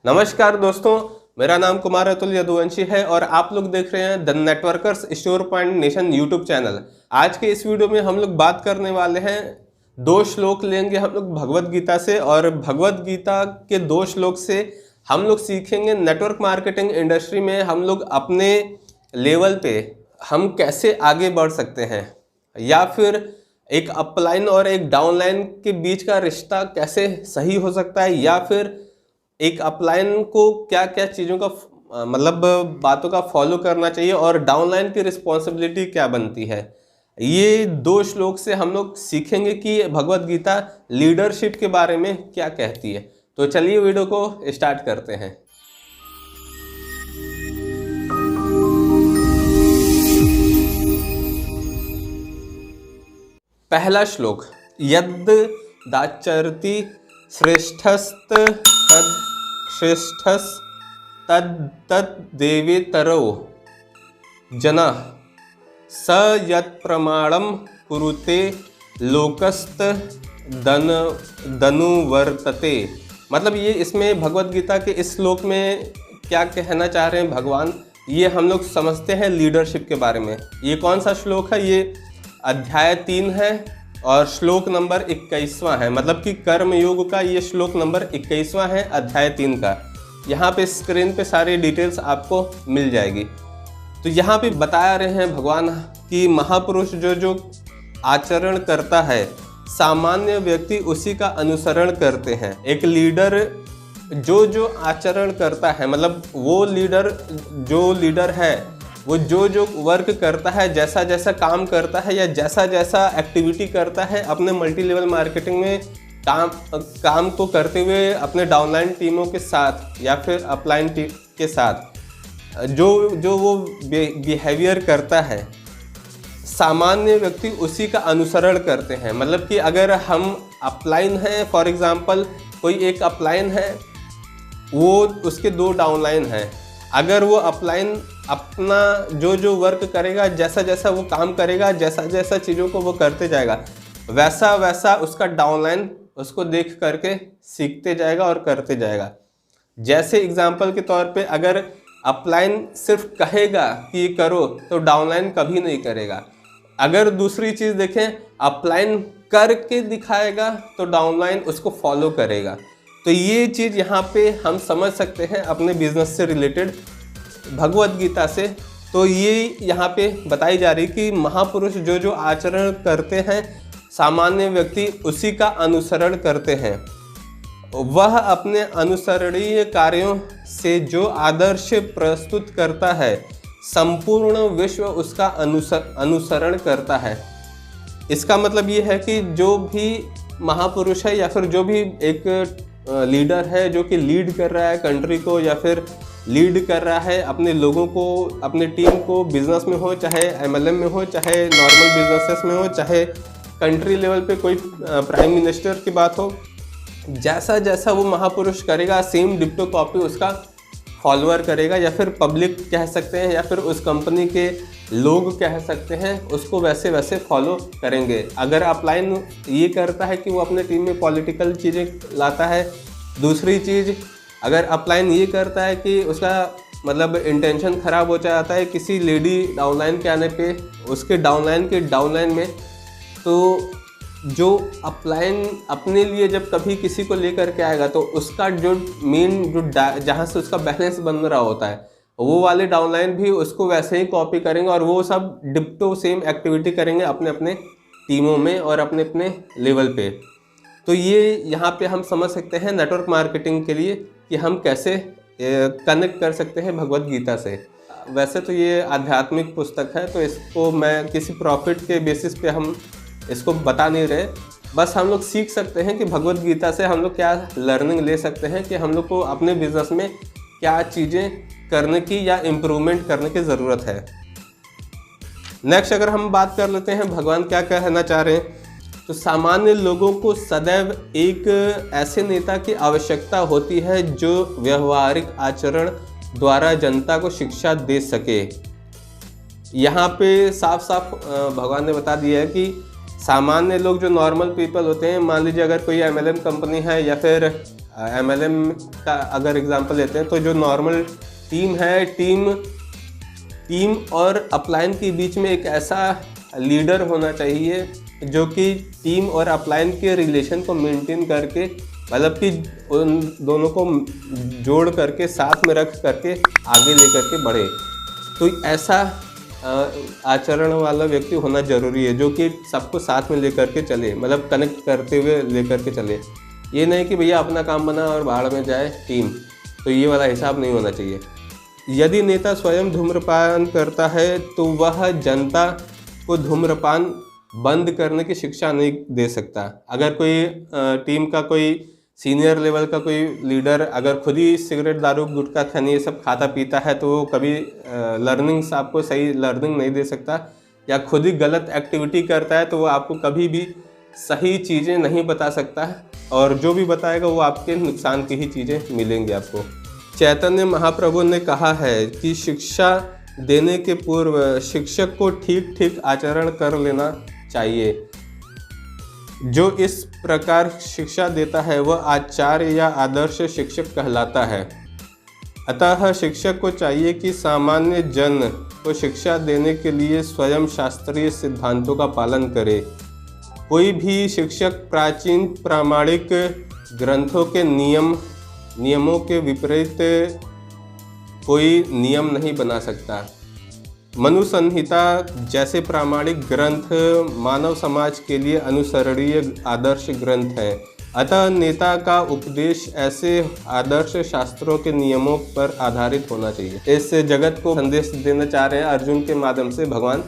नमस्कार दोस्तों, मेरा नाम कुमार अतुल यदुवंशी है और आप लोग देख रहे हैं the networkers store point nation YouTube channel. आज के इस वीडियो में हम लोग बात करने वाले हैं, 2 श्लोक लेंगे हम लोग भगवत गीता से और भगवत गीता के 2 श्लोक से हम लोग सीखेंगे नेटवर्क मार्केटिंग इंडस्ट्री में हम लोग अपने लेवल पे हम कैसे आगे बढ़ सकते हैं, या फिर एक अपलाइन और एक डाउनलाइन के बीच का रिश्ता कैसे सही हो सकता है, या फिर एक अपलाइन को क्या क्या चीज़ों का मतलब बातों का फॉलो करना चाहिए और डाउनलाइन की रिस्पॉन्सिबिलिटी क्या बनती है। ये 2 श्लोक से हम लोग सीखेंगे कि भगवत गीता लीडरशिप के बारे में क्या कहती है। तो चलिए वीडियो को स्टार्ट करते हैं। पहला श्लोक, यद् दाचरति श्रेष्ठस्त श्रेष्ठस तद देवेतरो जना स यत् प्रमाणम कुरुते लोकस्त दनुवर्तते। मतलब ये इसमें भगवत गीता के इस श्लोक में क्या कहना चाह रहे हैं भगवान, ये हम लोग समझते हैं लीडरशिप के बारे में। ये कौन सा श्लोक है? ये अध्याय 3 है और श्लोक नंबर 21वां है। मतलब कि कर्म योग का ये श्लोक नंबर 21वां है अध्याय 3 का। यहाँ पे स्क्रीन पे सारी डिटेल्स आपको मिल जाएगी। तो यहाँ पे बता रहे हैं भगवान कि महापुरुष जो आचरण करता है, सामान्य व्यक्ति उसी का अनुसरण करते हैं। एक लीडर जो आचरण करता है, मतलब वो लीडर है, वो जो वर्क करता है, जैसा जैसा काम करता है या जैसा जैसा एक्टिविटी करता है अपने मल्टी लेवल मार्केटिंग में काम को करते हुए अपने डाउनलाइन टीमों के साथ या फिर अपलाइन टीम के साथ जो वो बिहेवियर करता है, सामान्य व्यक्ति उसी का अनुसरण करते हैं। मतलब कि अगर हम अपलाइन हैं, फॉर एग्जांपल कोई एक अपलाइन है, वो उसके 2 डाउनलाइन हैं। अगर वो अपलाइन अपना जो वर्क करेगा, जैसा जैसा वो काम करेगा, जैसा जैसा चीज़ों को वो करते जाएगा, वैसा वैसा उसका डाउनलाइन उसको देख करके सीखते जाएगा और करते जाएगा। जैसे एग्जांपल के तौर पे अगर अपलाइन सिर्फ कहेगा कि ये करो तो डाउनलाइन कभी नहीं करेगा। अगर दूसरी चीज़ देखें, अपलाइन करके दिखाएगा तो डाउनलाइन उसको फॉलो करेगा। तो ये चीज़ यहाँ पे हम समझ सकते हैं अपने बिजनेस से रिलेटेड भगवत गीता से। तो ये यहाँ पे बताई जा रही कि महापुरुष जो आचरण करते हैं, सामान्य व्यक्ति उसी का अनुसरण करते हैं। वह अपने अनुसरणीय कार्यों से जो आदर्श प्रस्तुत करता है, संपूर्ण विश्व उसका अनुसरण करता है। इसका मतलब ये है कि जो भी महापुरुष है या फिर जो भी एक लीडर है जो कि लीड कर रहा है कंट्री को, या फिर लीड कर रहा है अपने लोगों को, अपने टीम को, बिजनेस में हो, चाहे MLM में हो, चाहे नॉर्मल बिजनेसेस में हो, चाहे कंट्री लेवल पे कोई प्राइम मिनिस्टर की बात हो, जैसा जैसा वो महापुरुष करेगा सेम डिप्टो कॉपी उसका फॉलोअर करेगा, या फिर पब्लिक कह सकते हैं या फिर उस कंपनी के लोग कह सकते हैं, उसको वैसे वैसे फॉलो करेंगे। अगर अपलाइन ये करता है कि वो अपने टीम में पॉलिटिकल चीज़ें लाता है, दूसरी चीज़ अगर अपलाइन ये करता है कि उसका मतलब इंटेंशन ख़राब हो जाता है किसी लेडी डाउनलाइन के आने पे, उसके डाउनलाइन में, तो जो अपलाइन अपने लिए जब कभी किसी को लेकर के आएगा तो उसका जो मेन जहाँ से उसका बैलेंस बन रहा होता है, वो वाले डाउनलाइन भी उसको वैसे ही कॉपी करेंगे और वो सब डिप्टो सेम एक्टिविटी करेंगे अपने अपने टीमों में और अपने अपने लेवल पे। तो ये यहाँ पे हम समझ सकते हैं नेटवर्क मार्केटिंग के लिए कि हम कैसे कनेक्ट कर सकते हैं भगवत गीता से। वैसे तो ये आध्यात्मिक पुस्तक है, तो इसको मैं किसी प्रॉफिट के बेसिस पे हम इसको बता नहीं रहे, बस हम लोग सीख सकते हैं कि भगवत गीता से हम लोग क्या लर्निंग ले सकते हैं कि हम लोग को अपने बिजनेस में क्या चीज़ें करने की या इम्प्रूवमेंट करने की ज़रूरत है। नेक्स्ट अगर हम बात कर लेते हैं भगवान क्या कहना चाह रहे हैं, तो सामान्य लोगों को सदैव एक ऐसे नेता की आवश्यकता होती है जो व्यवहारिक आचरण द्वारा जनता को शिक्षा दे सके। यहाँ पे साफ साफ भगवान ने बता दिया है कि सामान्य लोग जो नॉर्मल पीपल होते हैं, मान लीजिए अगर कोई MLM कंपनी है या फिर MLM का अगर एग्जांपल लेते हैं तो जो नॉर्मल टीम है, टीम और अपलाइन के बीच में एक ऐसा लीडर होना चाहिए जो कि टीम और अपलाइन के रिलेशन को मेंटेन करके, मतलब कि उन दोनों को जोड़ करके साथ में रख करके आगे लेकर के बढ़े। तो ऐसा आचरण वाला व्यक्ति होना जरूरी है जो कि सबको साथ में लेकर के चले, मतलब कनेक्ट करते हुए लेकर के चले। ये नहीं कि भैया अपना काम बना और बाहर में जाए टीम, तो ये वाला हिसाब नहीं होना चाहिए। यदि नेता स्वयं धूम्रपान करता है तो वह जनता को धूम्रपान बंद करने की शिक्षा नहीं दे सकता। अगर कोई टीम का कोई सीनियर लेवल का कोई लीडर अगर खुद ही सिगरेट, दारू, गुटखा, खैनी ये सब खाता पीता है तो वो कभी लर्निंग्स आपको सही लर्निंग नहीं दे सकता, या खुद ही गलत एक्टिविटी करता है तो वो आपको कभी भी सही चीज़ें नहीं बता सकता, और जो भी बताएगा वो आपके नुकसान की ही चीज़ें मिलेंगी आपको। चैतन्य महाप्रभु ने कहा है कि शिक्षा देने के पूर्व शिक्षक को ठीक ठीक आचरण कर लेना चाहिए। जो इस प्रकार शिक्षा देता है वह आचार्य या आदर्श शिक्षक कहलाता है। अतः शिक्षक को चाहिए कि सामान्य जन को शिक्षा देने के लिए स्वयं शास्त्रीय सिद्धांतों का पालन करे। कोई भी शिक्षक प्राचीन प्रामाणिक ग्रंथों के नियमों के विपरीत कोई नियम नहीं बना सकता। मनु संहिता जैसे प्रामाणिक ग्रंथ मानव समाज के लिए अनुसरणीय आदर्श ग्रंथ है। अतः नेता का उपदेश ऐसे आदर्श शास्त्रों के नियमों पर आधारित होना चाहिए। इस जगत को संदेश देना चाह रहे हैं अर्जुन के माध्यम से भगवान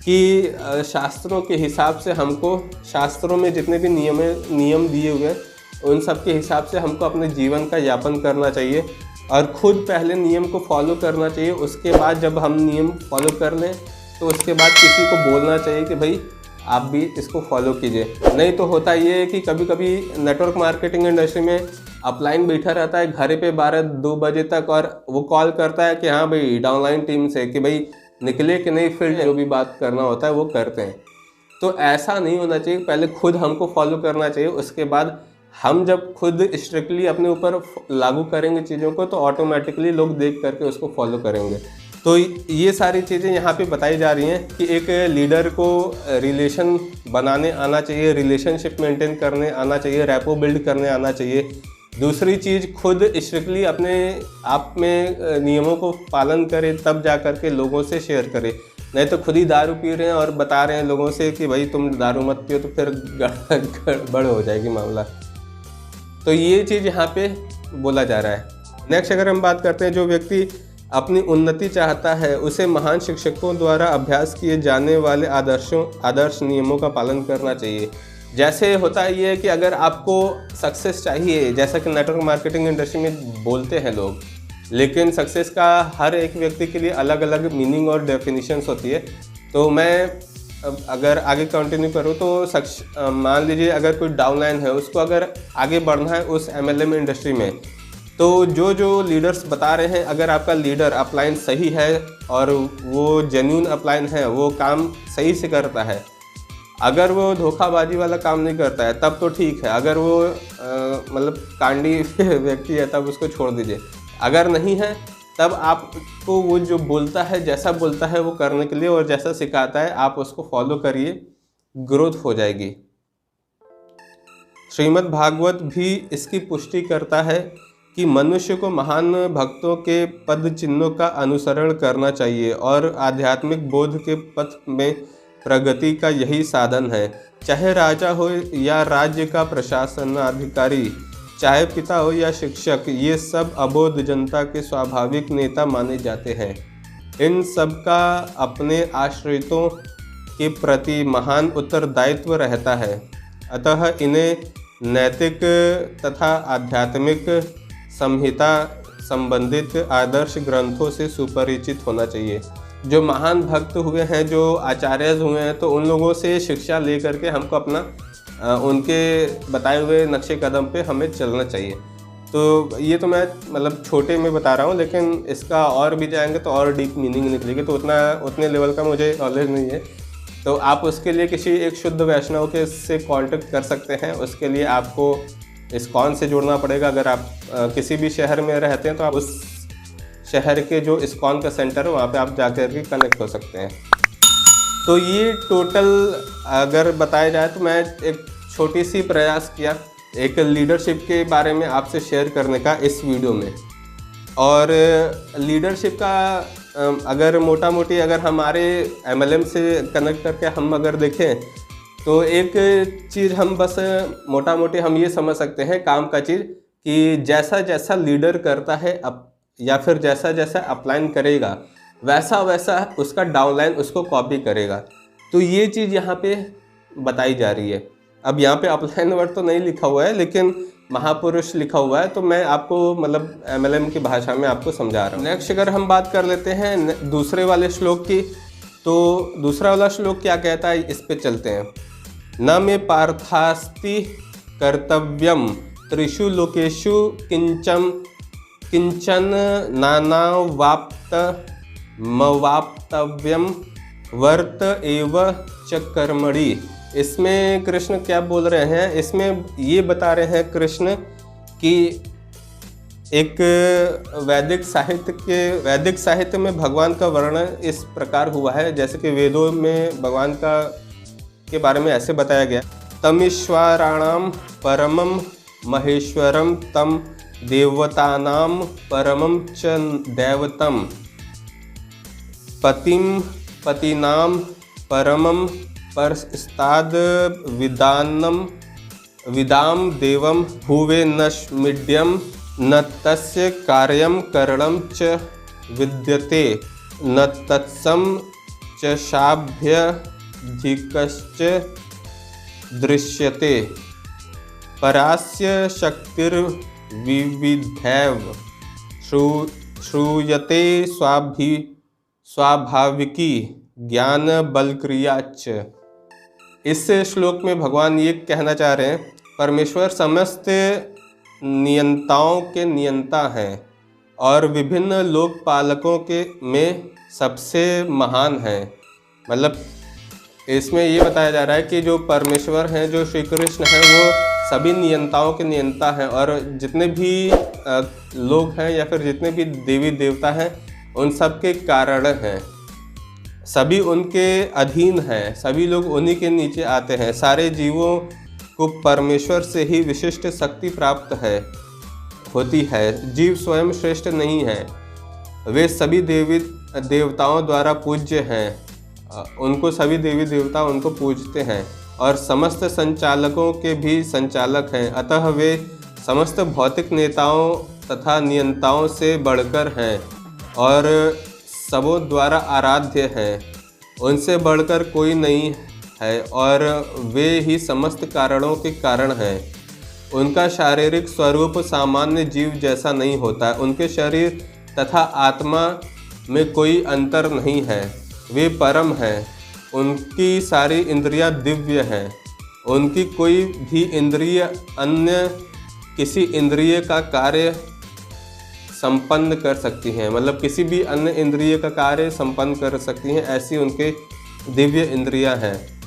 कि शास्त्रों के हिसाब से हमको, शास्त्रों में जितने भी नियम दिए हुए हैं उन सब के हिसाब से हमको अपने जीवन का यापन करना चाहिए, और खुद पहले नियम को फॉलो करना चाहिए। उसके बाद जब हम नियम फॉलो कर लें तो उसके बाद किसी को बोलना चाहिए कि भाई आप भी इसको फॉलो कीजिए। नहीं तो होता ये है कि कभी कभी नेटवर्क मार्केटिंग इंडस्ट्री में अपलाइन बैठा रहता है घर पे 12-2 बजे तक, और वो कॉल करता है कि हाँ भाई डाउनलाइन टीम से कि भाई निकले कि नहीं फील्ड, जो भी बात करना होता है वो करते हैं। तो ऐसा नहीं होना चाहिए, पहले खुद हमको फॉलो करना चाहिए। उसके बाद हम जब खुद स्ट्रिक्टली अपने ऊपर लागू करेंगे चीज़ों को तो ऑटोमेटिकली लोग देख करके उसको फॉलो करेंगे। तो ये सारी चीज़ें यहाँ पे बताई जा रही हैं कि एक लीडर को रिलेशन बनाने आना चाहिए, रिलेशनशिप मेंटेन करने आना चाहिए, रैपो बिल्ड करने आना चाहिए। दूसरी चीज़, खुद स्ट्रिक्टली अपने आप में नियमों को पालन करे, तब जा कर के लोगों से शेयर करे। नहीं तो खुद ही दारू पी रहे हैं और बता रहे हैं लोगों से कि भाई तुम दारू मत पियो, तो फिर गड़बड़ हो जाएगी मामला। तो ये चीज़ यहाँ पे बोला जा रहा है। नेक्स्ट अगर हम बात करते हैं, जो व्यक्ति अपनी उन्नति चाहता है उसे महान शिक्षकों द्वारा अभ्यास किए जाने वाले आदर्श नियमों का पालन करना चाहिए। जैसे होता है ये कि अगर आपको सक्सेस चाहिए, जैसा कि नेटवर्क मार्केटिंग इंडस्ट्री में बोलते हैं लोग, लेकिन सक्सेस का हर एक व्यक्ति के लिए अलग अलग मीनिंग और डेफिनेशंस होती है। तो मैं अगर आगे कंटिन्यू करूँ तो मान लीजिए अगर कोई डाउनलाइन है, उसको अगर आगे बढ़ना है उस MLM इंडस्ट्री में, तो जो लीडर्स बता रहे हैं, अगर आपका लीडर अपलाइन सही है और वो जेन्युइन अपलाइन है, वो काम सही से करता है, अगर वो धोखाबाजी वाला काम नहीं करता है तब तो ठीक है। अगर वो मतलब कांडी व्यक्ति है तब उसको छोड़ दीजिए। अगर नहीं है तब आपको वो जो बोलता है, जैसा बोलता है वो करने के लिए, और जैसा सिखाता है आप उसको फॉलो करिए, ग्रोथ हो जाएगी। श्रीमद् भागवत भी इसकी पुष्टि करता है कि मनुष्य को महान भक्तों के पद चिन्हों का अनुसरण करना चाहिए और आध्यात्मिक बोध के पथ में प्रगति का यही साधन है। चाहे राजा हो या राज्य का प्रशासनाधिकारी, चाहे पिता हो या शिक्षक, ये सब अबोध जनता के स्वाभाविक नेता माने जाते हैं। इन सब का अपने आश्रितों के प्रति महान उत्तरदायित्व रहता है। अतः इन्हें नैतिक तथा आध्यात्मिक संहिता संबंधित आदर्श ग्रंथों से सुपरिचित होना चाहिए। जो महान भक्त हुए हैं, जो आचार्य हुए हैं, तो उन लोगों से शिक्षा ले करके हमको अपना उनके बताए हुए नक्शे कदम पे हमें चलना चाहिए। तो ये तो मैं मतलब छोटे में बता रहा हूँ, लेकिन इसका और भी जाएंगे तो और डीप मीनिंग निकलेगी, तो उतने लेवल का मुझे नॉलेज नहीं है। तो आप उसके लिए किसी एक शुद्ध वैष्णव के से कांटेक्ट कर सकते हैं। उसके लिए आपको इस्कॉन से जुड़ना पड़ेगा। अगर आप किसी भी शहर में रहते हैं तो आप उस शहर के जो इस्कॉन का सेंटर है वहाँ पे आप जाकर के कनेक्ट हो सकते हैं। तो ये टोटल अगर बताया जाए तो मैं एक छोटी सी प्रयास किया एक लीडरशिप के बारे में आपसे शेयर करने का इस वीडियो में। और लीडरशिप का अगर मोटा मोटी अगर हमारे MLM से कनेक्ट करके हम अगर देखें तो एक चीज़ हम बस मोटा मोटी हम ये समझ सकते हैं काम का चीज़ कि जैसा जैसा लीडर करता है या फिर जैसा जैसा अपलाइन करेगा वैसा वैसा उसका डाउनलाइन उसको कॉपी करेगा। तो ये चीज़ यहाँ पे बताई जा रही है। अब यहाँ पे अपलाइन वर्ड तो नहीं लिखा हुआ है लेकिन महापुरुष लिखा हुआ है, तो मैं आपको मतलब MLM की भाषा में आपको समझा रहा हूँ। नेक्स्ट अगर हम बात कर लेते हैं दूसरे वाले श्लोक की, तो दूसरा वाला श्लोक क्या कहता है इस पे चलते हैं। न मे पार्थास्ति कर्तव्यम त्रिषु लोकेषु किंचन नानावाप्तमवाप्तव्यम वर्त एव च कर्मणि। इसमें कृष्ण क्या बोल रहे हैं, इसमें ये बता रहे हैं कृष्ण कि एक वैदिक साहित्य में भगवान का वर्णन इस प्रकार हुआ है, जैसे कि वेदों में भगवान के बारे में ऐसे बताया गया। तमीश्वराणाम परमम महेश्वरम तम देवतानाम परमम च दैवतम पतिनाम परमम परस्ताद विदाम देवम भुवे नश्मिड्यम न तस्य कार्यम करणम च विद्यते न तत्सम च शाभ्यधिकश्च दृश्यते परास्य शक्तिर्विविधैव श्रूयते स्वाभाविकी ज्ञान बलक्रियाच। इस श्लोक में भगवान ये कहना चाह रहे हैं परमेश्वर समस्त नियंताओं के नियंता हैं और विभिन्न लोकपालकों के में सबसे महान हैं। मतलब इसमें ये बताया जा रहा है कि जो परमेश्वर हैं, जो श्री कृष्ण हैं, वो सभी नियंताओं के नियंता हैं और जितने भी लोग हैं या फिर जितने भी देवी देवता हैं उन सब के कारण हैं। सभी उनके अधीन हैं, सभी लोग उन्हीं के नीचे आते हैं। सारे जीवों को परमेश्वर से ही विशिष्ट शक्ति प्राप्त होती है। जीव स्वयं श्रेष्ठ नहीं है, वे सभी देवी देवताओं द्वारा पूज्य हैं। उनको सभी देवी देवता उनको पूजते हैं और समस्त संचालकों के भी संचालक हैं। अतः वे समस्त भौतिक नेताओं तथा नियंताओं से बढ़कर हैं और सबों द्वारा आराध्य हैं। उनसे बढ़कर कोई नहीं है और वे ही समस्त कारणों के कारण हैं। उनका शारीरिक स्वरूप सामान्य जीव जैसा नहीं होता। उनके शरीर तथा आत्मा में कोई अंतर नहीं है। वे परम हैं। उनकी सारी इंद्रियां दिव्य हैं। उनकी कोई भी इंद्रिय अन्य किसी इंद्रिय का कार्य संपन्न कर सकती हैं। मतलब किसी भी अन्य इंद्रिय का कार्य संपन्न कर सकती हैं, ऐसी उनके दिव्य इंद्रियां हैं।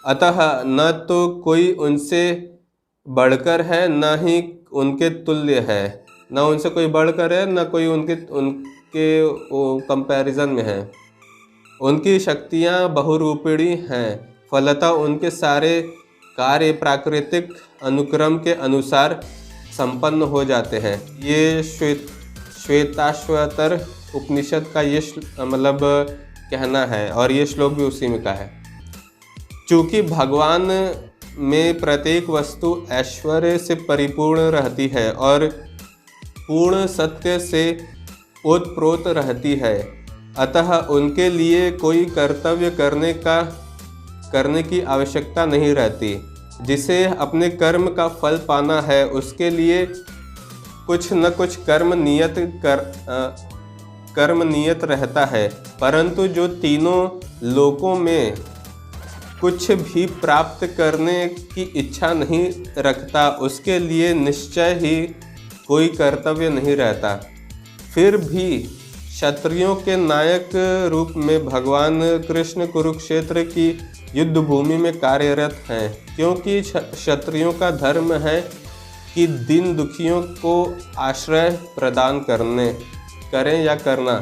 अतः न तो कोई उनसे बढ़कर है, न ही उनके तुल्य है। न उनसे कोई बढ़कर है, न कोई उनके कंपैरिजन में है। उनकी शक्तियां बहुरूपिणी हैं। फलतः उनके सारे कार्य प्राकृतिक अनुक्रम के अनुसार संपन्न हो जाते हैं। ये श्वेताश्वतर उपनिषद का ये मतलब कहना है और ये श्लोक भी उसी में का है। चूँकि भगवान में प्रत्येक वस्तु ऐश्वर्य से परिपूर्ण रहती है और पूर्ण सत्य से ओतप्रोत रहती है, अतः उनके लिए कोई कर्तव्य करने की आवश्यकता नहीं रहती। जिसे अपने कर्म का फल पाना है उसके लिए कुछ न कुछ कर्म नियत रहता है, परंतु जो तीनों लोकों में कुछ भी प्राप्त करने की इच्छा नहीं रखता उसके लिए निश्चय ही कोई कर्तव्य नहीं रहता। फिर भी क्षत्रियों के नायक रूप में भगवान कृष्ण कुरुक्षेत्र की युद्ध भूमि में कार्यरत हैं, क्योंकि क्षत्रियों का धर्म है कि दीन दुखियों को आश्रय प्रदान करें या करना।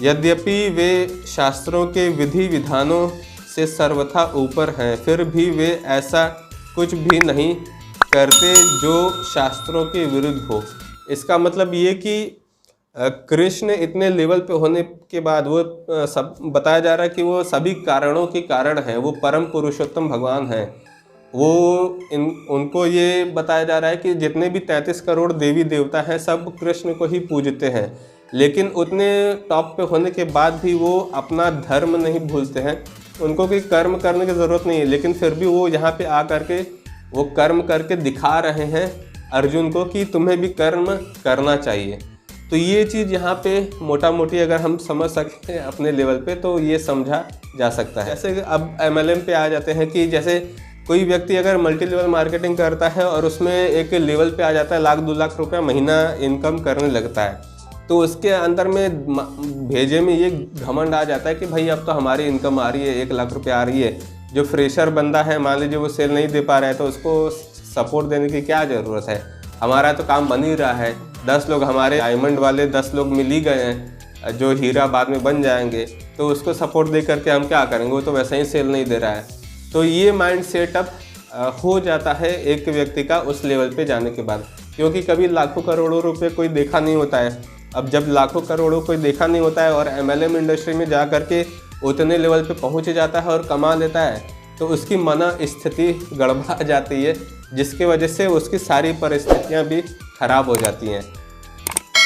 यद्यपि वे शास्त्रों के विधि विधानों से सर्वथा ऊपर हैं, फिर भी वे ऐसा कुछ भी नहीं करते जो शास्त्रों के विरुद्ध हो। इसका मतलब ये कि कृष्ण इतने लेवल पे होने के बाद वो सब बताया जा रहा है कि वो सभी कारणों के कारण हैं, वो परम पुरुषोत्तम भगवान हैं। वो उनको ये बताया जा रहा है कि जितने भी 33 करोड़ देवी देवता हैं सब कृष्ण को ही पूजते हैं, लेकिन उतने टॉप पे होने के बाद भी वो अपना धर्म नहीं भूलते हैं। उनको कोई कर्म करने की ज़रूरत नहीं है, लेकिन फिर भी वो यहाँ पे आ करके वो कर्म करके दिखा रहे हैं अर्जुन को कि तुम्हें भी कर्म करना चाहिए। तो ये चीज़ यहाँ पे मोटा मोटी अगर हम समझ सकें अपने लेवल पे तो ये समझा जा सकता है। जैसे अब MLM पे आ जाते हैं कि जैसे कोई व्यक्ति अगर मल्टी लेवल मार्केटिंग करता है और उसमें एक लेवल पे आ जाता है, 1-2 लाख रुपया महीना इनकम करने लगता है, तो उसके अंदर में भेजे में ये घमंड आ जाता है कि भाई अब तो हमारी इनकम आ रही है, 1 लाख रुपया आ रही है। जो फ्रेशर बंदा है, मान लीजिए वो सेल नहीं दे पा रहा है, तो उसको सपोर्ट देने की क्या ज़रूरत है, हमारा तो काम बन ही रहा है। 10 लोग हमारे डायमंड वाले 10 लोग मिल ही गए हैं जो हीरा बाद में बन जाएंगे, तो उसको सपोर्ट दे करके हम क्या करेंगे, वो तो वैसे ही सेल नहीं दे रहा है। तो ये माइंड सेटअप हो जाता है एक व्यक्ति का उस लेवल पे जाने के बाद, क्योंकि कभी लाखों करोड़ों रुपए कोई देखा नहीं होता है। अब जब लाखों करोड़ों कोई देखा नहीं होता है और MLM इंडस्ट्री में जा करके उतने लेवल पे पहुंच जाता है और कमा लेता है, तो उसकी मन स्थिति गड़बड़ा जाती है, जिसकी वजह से उसकी सारी परिस्थितियां भी खराब हो जाती हैं।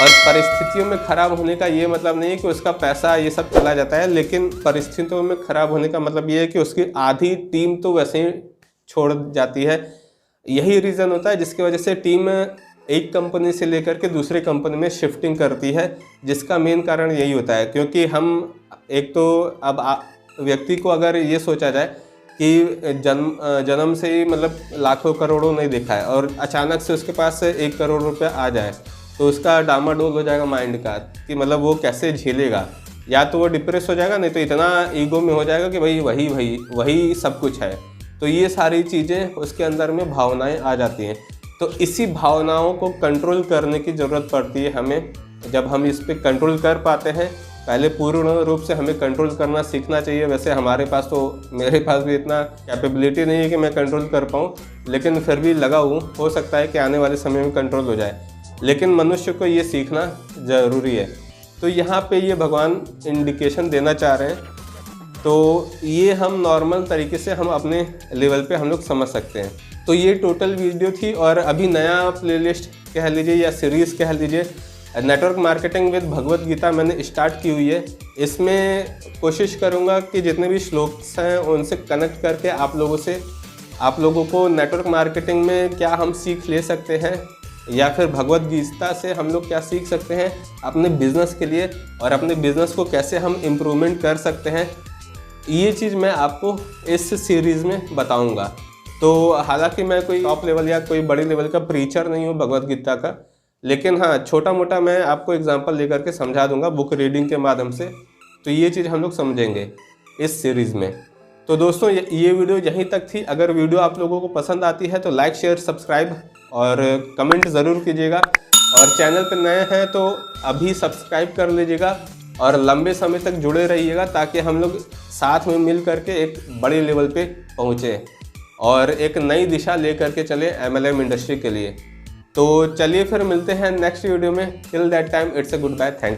और परिस्थितियों में खराब होने का ये मतलब नहीं है कि उसका पैसा ये सब चला जाता है, लेकिन परिस्थितियों में खराब होने का मतलब ये है कि उसकी आधी टीम तो वैसे ही छोड़ जाती है। यही रीज़न होता है जिसकी वजह से टीम एक कंपनी से लेकर के दूसरे कंपनी में शिफ्टिंग करती है, जिसका मेन कारण यही होता है। क्योंकि हम एक तो अब व्यक्ति को अगर ये सोचा जाए कि जन्म से ही मतलब लाखों करोड़ों नहीं देखा है और अचानक से उसके पास 1 करोड़ रुपया आ जाए, तो उसका डामाडोल हो जाएगा माइंड का कि मतलब वो कैसे झेलेगा। या तो वो डिप्रेस हो जाएगा, नहीं तो इतना ईगो में हो जाएगा कि भाई वही सब कुछ है। तो ये सारी चीज़ें उसके अंदर में भावनाएं आ जाती हैं। तो इसी भावनाओं को कंट्रोल करने की ज़रूरत पड़ती है हमें। जब हम इस पर कंट्रोल कर पाते हैं, पहले पूर्ण रूप से हमें कंट्रोल करना सीखना चाहिए। वैसे हमारे पास तो, मेरे पास भी इतना कैपेबिलिटी नहीं है कि मैं कंट्रोल कर पाऊँ, लेकिन फिर भी लगा हो सकता है कि आने वाले समय में कंट्रोल हो जाए। लेकिन मनुष्य को ये सीखना ज़रूरी है। तो यहाँ पे ये भगवान इंडिकेशन देना चाह रहे हैं। तो ये हम नॉर्मल तरीके से हम अपने लेवल पे हम लोग समझ सकते हैं। तो ये टोटल वीडियो थी, और अभी नया प्लेलिस्ट कह लीजिए या सीरीज़ कह लीजिए, network marketing with Bhagavad Gita मैंने स्टार्ट की हुई है। इसमें कोशिश करूँगा कि जितने भी श्लोक्स हैं उनसे कनेक्ट करके आप लोगों को नेटवर्क मार्केटिंग में क्या हम सीख ले सकते हैं, या फिर भगवत गीता से हम लोग क्या सीख सकते हैं अपने बिज़नेस के लिए, और अपने बिज़नेस को कैसे हम इम्प्रूवमेंट कर सकते हैं, ये चीज़ मैं आपको इस सीरीज़ में बताऊंगा। तो हालांकि मैं कोई टॉप लेवल या कोई बड़े लेवल का प्रीचर नहीं हूँ भगवत गीता का, लेकिन हाँ छोटा मोटा मैं आपको एग्जांपल लेकर के समझा दूंगा बुक रीडिंग के माध्यम से। तो ये चीज़ हम लोग समझेंगे इस सीरीज़ में। तो दोस्तों ये वीडियो यहीं तक थी। अगर वीडियो आप लोगों को पसंद आती है तो लाइक, शेयर, सब्सक्राइब और कमेंट ज़रूर कीजिएगा। और चैनल पर नए हैं तो अभी सब्सक्राइब कर लीजिएगा और लंबे समय तक जुड़े रहिएगा, ताकि हम लोग साथ में मिल करके एक बड़े लेवल पे पहुँचे और एक नई दिशा ले करके चले MLM इंडस्ट्री के लिए। तो चलिए फिर मिलते हैं नेक्स्ट वीडियो में। Till that time it's a goodbye, thank you.